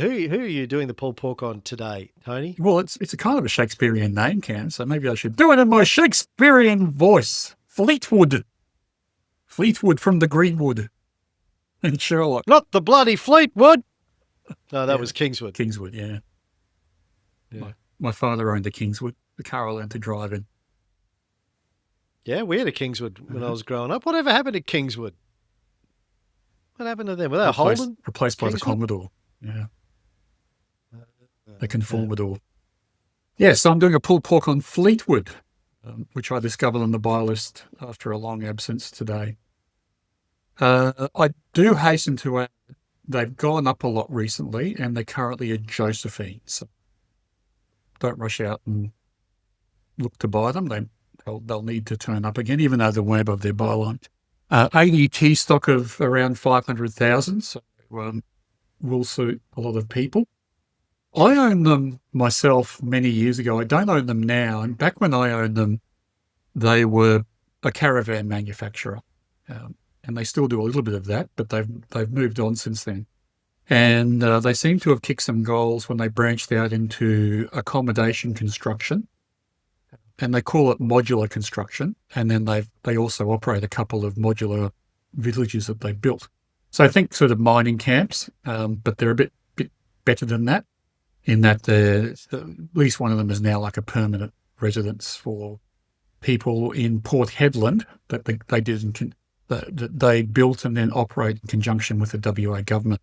Who are you doing the pulled pork on today, Tony? Well, it's a kind of a Shakespearean name, Cam, so maybe I should do it in my Shakespearean voice. Fleetwood. Fleetwood from the Greenwood and Sherlock. Not the bloody Fleetwood. No, that Yeah. was Kingswood. Kingswood, yeah. Yeah. My father owned a Kingswood, the car I learned to drive in. Yeah, we had a Kingswood when I was growing up. Whatever happened to Kingswood? What happened to them? Were they Holden? Replaced by the Kingswood? Commodore. Yeah. The Conformador. Yeah, so I'm doing a pulled pork on Fleetwood, which I discovered on the buy list after a long absence today. I do hasten to add, they've gone up a lot recently, and they're currently at Josephine. So don't rush out and look to buy them. They'll need to turn up again, even though they're way above their byline. ADT stock of around 500,000, so will suit a lot of people. I owned them myself many years ago. I don't own them now. And back when I owned them, they were a caravan manufacturer. And they still do a little bit of that, but they've moved on since then. And they seem to have kicked some goals when they branched out into accommodation construction. And they call it modular construction. And then they also operate a couple of modular villages that they built. So I think sort of mining camps, but they're a bit better than that, in that at least one of them is now like a permanent residence for people in Port Hedland that they built and then operate in conjunction with the WA government.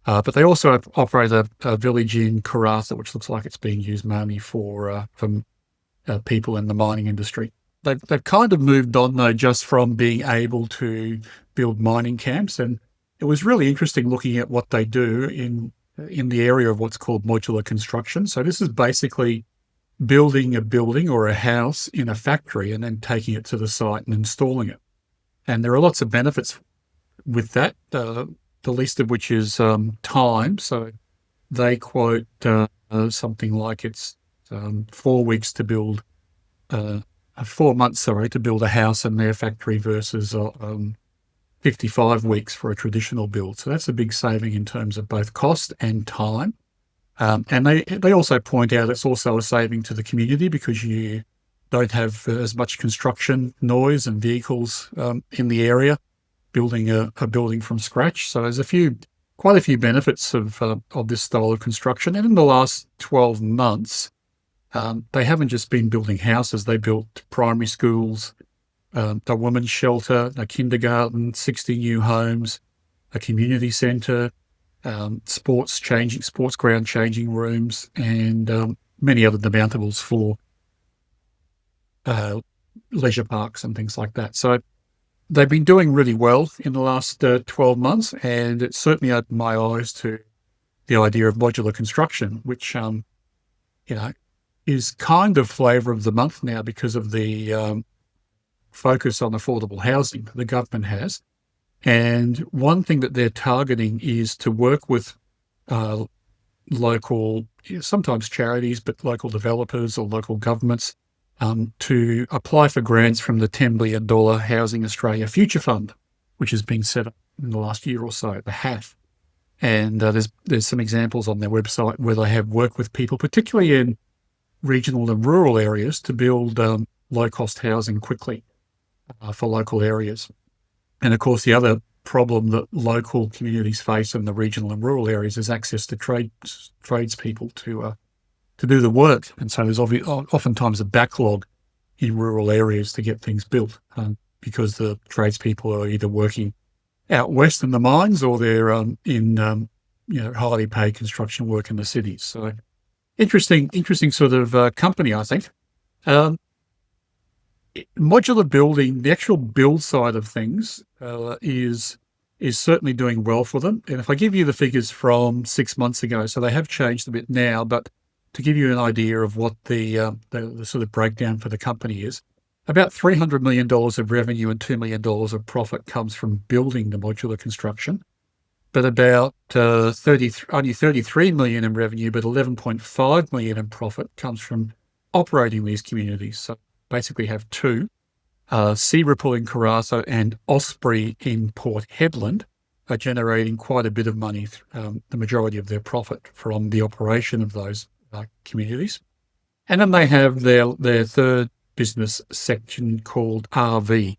But they also operate a village in Karratha, which looks like it's being used mainly for people in the mining industry. They've kind of moved on, though, just from being able to build mining camps. And it was really interesting looking at what they do in the area of what's called modular construction. So this is basically building a building or a house in a factory and then taking it to the site and installing it. And there are lots of benefits with that, the least of which is time. So they quote something like it's 4 weeks to build, 4 months, to build a house in their factory versus 55 weeks for a traditional build. So that's a big saving in terms of both cost and time. And they also point out it's also a saving to the community because you don't have as much construction noise and vehicles in the area building a building from scratch. So there's quite a few benefits of this style of construction. And in the last 12 months, they haven't just been building houses. They built primary schools, a women's shelter, a kindergarten, 60 new homes, a community centre, sports ground changing rooms, and many other demountables for leisure parks and things like that. So they've been doing really well in the last 12 months, and it certainly opened my eyes to the idea of modular construction, which is kind of flavour of the month now because of the focus on affordable housing that the government has. And one thing that they're targeting is to work with local, sometimes charities, but local developers or local governments to apply for grants from the $10 billion Housing Australia Future Fund, which has been set up in the last year or so, the HAF. And there's some examples on their website where they have worked with people, particularly in regional and rural areas, to build low-cost housing quickly for local areas. And of course, the other problem that local communities face in the regional and rural areas is access to tradespeople to do the work. And so there's oftentimes a backlog in rural areas to get things built because the tradespeople are either working out west in the mines or they're in highly paid construction work in the cities. So interesting sort of company, I think. Modular building, the actual build side of things is certainly doing well for them. And if I give you the figures from 6 months ago, so they have changed a bit now, but to give you an idea of what the sort of breakdown for the company is, about $300 million of revenue and $2 million of profit comes from building the modular construction, but about only $33 million in revenue, but $11.5 million in profit comes from operating these communities. So basically have two, Sea Ripple in Karratha and Osprey in Port Hedland. are generating quite a bit of money, the majority of their profit from the operation of those communities. And then they have their third business section called RV,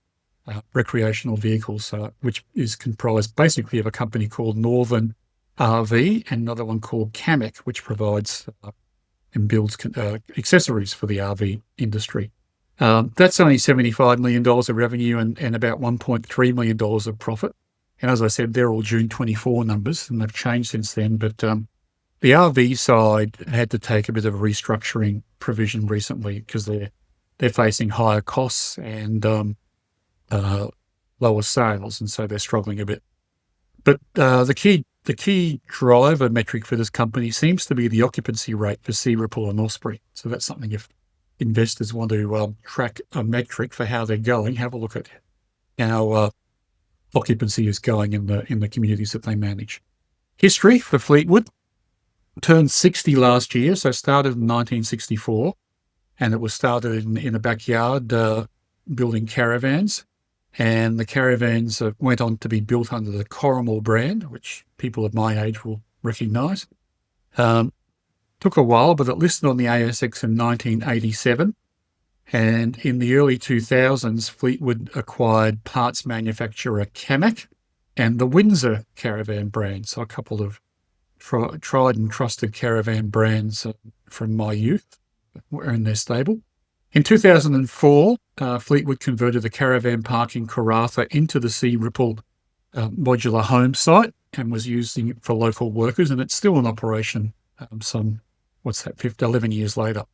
recreational vehicles, which is comprised basically of a company called Northern RV and another one called Camec, which provides and builds accessories for the RV industry. That's only $75 million of revenue and about $1.3 million of profit. And as I said, they're all June 24 numbers, and they've changed since then. But the RV side had to take a bit of a restructuring provision recently because they're facing higher costs and lower sales, and so they're struggling a bit. But the key driver metric for this company seems to be the occupancy rate for Searipple and Osprey. So that's something if investors want to track a metric for how they're going, have a look at how occupancy is going in the communities that they manage. History for Fleetwood: turned 60 last year, so started in 1964, and it was started in a backyard building caravans. And the caravans went on to be built under the Coromel brand, which people of my age will recognise. Took a while, but it listed on the ASX in 1987. And in the early 2000s, Fleetwood acquired parts manufacturer Camec and the Windsor caravan brand. So a couple of tried and trusted caravan brands from my youth were in their stable. In 2004, Fleetwood converted the caravan park in Karratha into the Searipple modular home site and was using it for local workers, and it's still in operation 11 years later.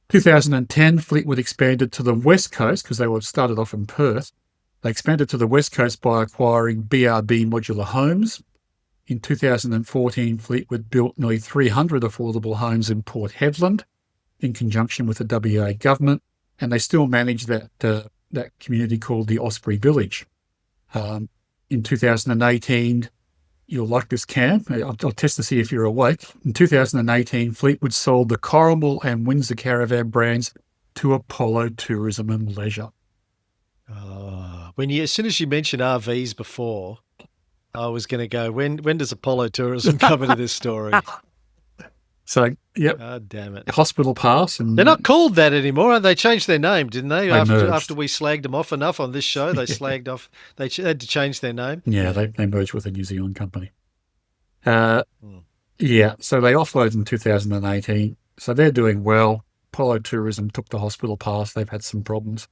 2010, Fleetwood expanded to the West Coast because they were started off in Perth. They expanded to the West Coast by acquiring BRB Modular Homes. In 2014, Fleetwood built nearly 300 affordable homes in Port Hedland in conjunction with the WA government, and they still manage that community called the Osprey Village. In 2018, you'll like this, Cam. I'll test to see if you're awake. In 2018, Fleetwood sold the Coromel and Windsor caravan brands to Apollo Tourism and Leisure. As soon as you mentioned RVs before, I was going to go, when does Apollo Tourism come into this story? So, yep. God damn it. Hospital Pass. And they're not called that anymore. They changed their name, didn't they? After we slagged them off enough on this show, they slagged off. They had to change their name. Yeah, they merged with a New Zealand company. Yeah, so they offloaded in 2018. So they're doing well. Apollo Tourism took the Hospital Pass. They've had some problems.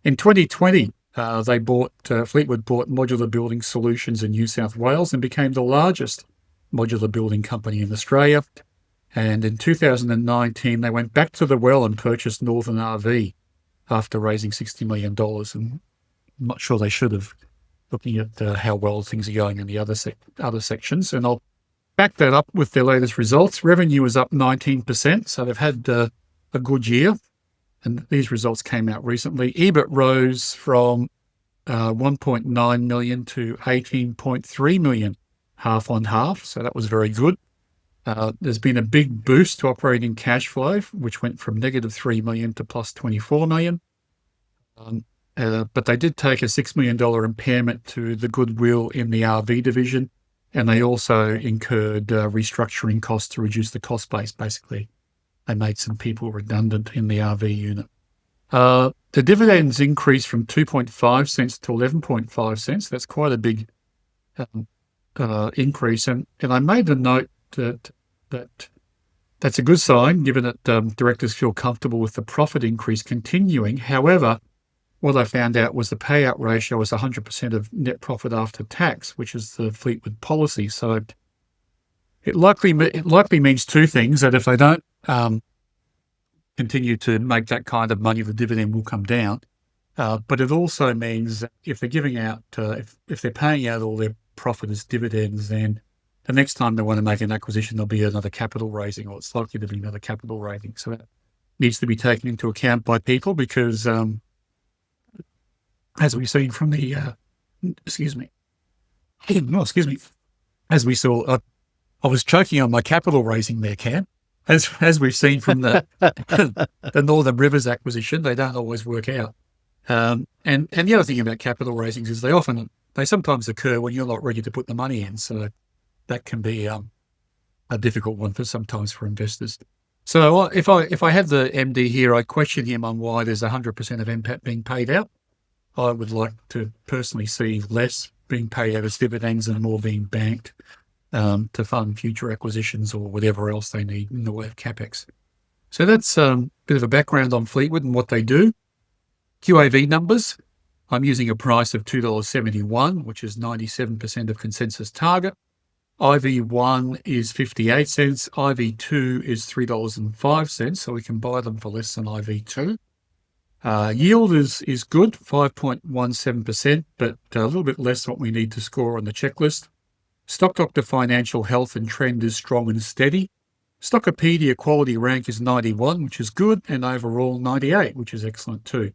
In 2020, Fleetwood bought Modular Building Solutions in New South Wales and became the largest modular building company in Australia. And in 2019, they went back to the well and purchased Northern RV after raising $60 million. And I'm not sure they should have, looking at how well things are going in the other sections. And I'll back that up with their latest results. Revenue is up 19%, so they've had a good year. And these results came out recently. EBIT rose from 1.9 million to 18.3 million, half on half. So that was very good. There's been a big boost to operating cash flow, which went from negative 3 million to plus 24 million. But they did take a $6 million impairment to the goodwill in the RV division, and they also incurred restructuring costs to reduce the cost base. Basically, they made some people redundant in the RV unit. The dividends increased from 2.5 cents to 11.5 cents. That's quite a big increase. And I made the note that's a good sign, given that directors feel comfortable with the profit increase continuing. However, what I found out was the payout ratio is 100% of net profit after tax, which is the Fleetwood policy. So it likely means two things: that if they don't continue to make that kind of money, the dividend will come down. But it also means that if they're giving out, if they're paying out all their profit as dividends, then the next time they want to make an acquisition, there'll be another capital raising, or it's likely to be another capital raising. So that needs to be taken into account by people because, as we've seen from the, as we saw, I was choking on my capital raising there, Cam. As we've seen from the Northern Rivers acquisition, they don't always work out. And the other thing about capital raisings is they often they sometimes occur when you're not ready to put the money in. So that can be a difficult one sometimes for investors. So if I had the MD here, I'd question him on why there's 100% of NPAT being paid out. I would like to personally see less being paid out as dividends and more being banked to fund future acquisitions or whatever else they need in the way of CapEx. So that's a bit of a background on Fleetwood and what they do. QAV numbers, I'm using a price of $2.71, which is 97% of consensus target. IV1 is 58 cents. IV2 is $3.05, so we can buy them for less than IV2. Yield is good, 5.17%, but a little bit less what we need to score on the checklist. Stock Doctor financial health and trend is strong and steady. Stockopedia quality rank is 91, which is good, and overall 98, which is excellent too.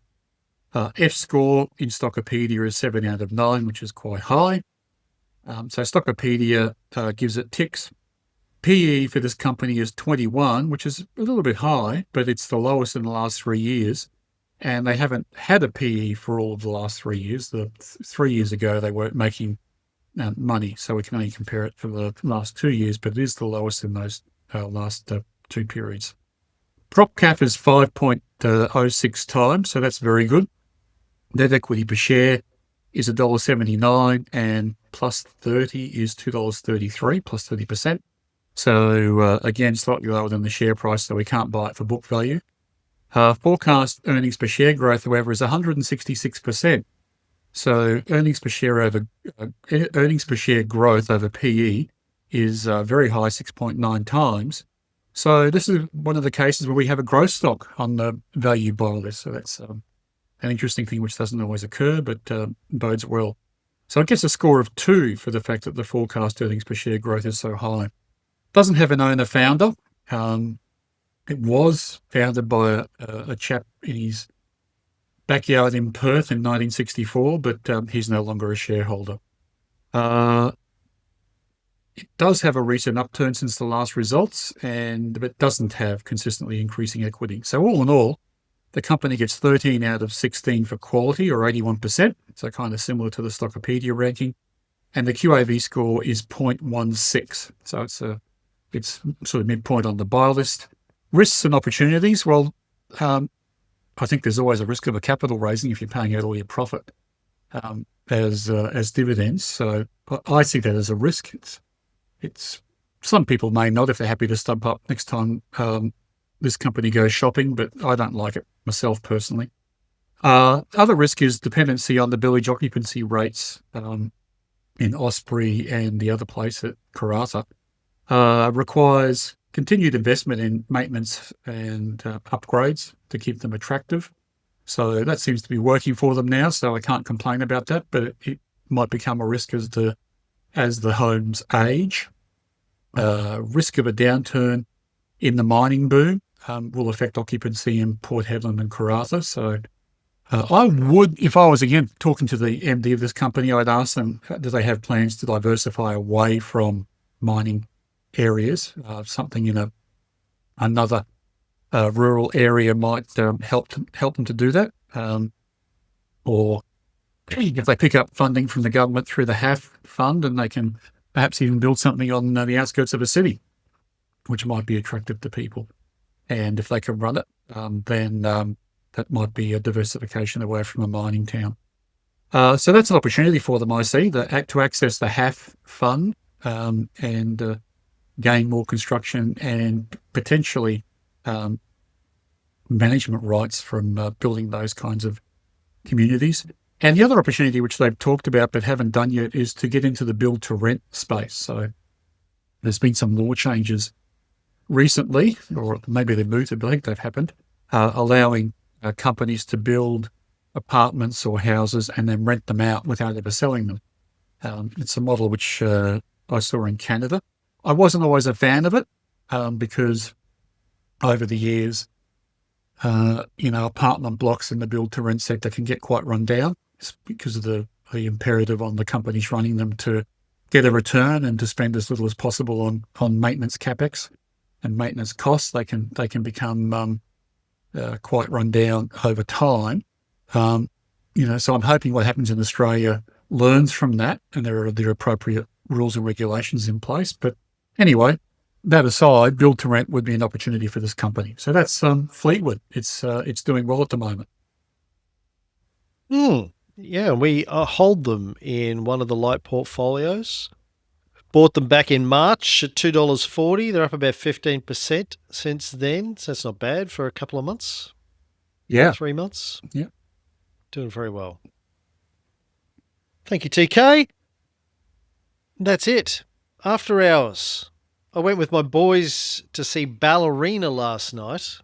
F score in Stockopedia is 7 out of 9, which is quite high. So Stockopedia gives it ticks. PE for this company is 21, which is a little bit high, but it's the lowest in the last 3 years. And they haven't had a PE for all of the last 3 years. 3 years ago, they weren't making money, so we can only compare it for the last 2 years, but it is the lowest in those last 2 periods. Prop cap is 5.06 times, so that's very good. Net equity per share is $1.79, and plus 30 is $2.33, plus 30%. So again, slightly lower than the share price, so we can't buy it for book value. Forecast earnings per share growth, however, is 166%. So earnings per share growth over PE is very high, 6.9 times. So this is one of the cases where we have a growth stock on the value buy list. So that's an interesting thing which doesn't always occur, but bodes well. So it gets a score of 2 for the fact that the forecast earnings per share growth is so high. Doesn't have an owner-founder. It was founded by a chap in his backyard in Perth in 1964, but he's no longer a shareholder. It does have a recent upturn since the last results, but it doesn't have consistently increasing equity. So all in all, the company gets 13 out of 16 for quality, or 81%, so kind of similar to the Stockopedia ranking. And the QAV score is 0.16, so it's sort of midpoint on the buy list. Risks and opportunities, well, I think there's always a risk of a capital raising if you're paying out all your profit as dividends. So I see that as a risk. It's some people may not if they're happy to stump up next time this company goes shopping, but I don't like it myself personally. Other risk is dependency on the village occupancy rates in Osprey and the other place at Karratha. Requires continued investment in maintenance and upgrades to keep them attractive. So that seems to be working for them now, so I can't complain about that, but it might become a risk as the homes age. Risk of a downturn in the mining boom will affect occupancy in Port Hedland and Karratha. So I would, if I was again talking to the MD of this company, I'd ask them, do they have plans to diversify away from mining areas? Something in another rural area might help them to do that. Or if they pick up funding from the government through the HAF fund, and they can perhaps even build something on the outskirts of a city, which might be attractive to people. And if they can run it, then that might be a diversification away from a mining town. So that's an opportunity for them, I see, to access the HAF fund and gain more construction and potentially management rights from building those kinds of communities. And the other opportunity, which they've talked about but haven't done yet, is to get into the build-to-rent space. So there's been some law changes recently, or maybe they've moved, but I think they've happened, allowing companies to build apartments or houses and then rent them out without ever selling them. It's a model which I saw in Canada. I wasn't always a fan of it because over the years, apartment blocks in the build-to-rent sector can get quite run down. It's because of the imperative on the companies running them to get a return and to spend as little as possible on maintenance capex and maintenance costs. They can become quite run down over time. So I'm hoping what happens in Australia learns from that, and there are the appropriate rules and regulations in place. But anyway, that aside, build to rent would be an opportunity for this company. So that's Fleetwood. It's doing well at the moment. Yeah, we hold them in one of the light portfolios. Bought them back in March at $2.40. They're up about 15% since then. So that's not bad for a couple of months. Yeah. 3 months. Yeah. Doing very well. Thank you, TK. That's it. After hours. I went with my boys to see Ballerina last night.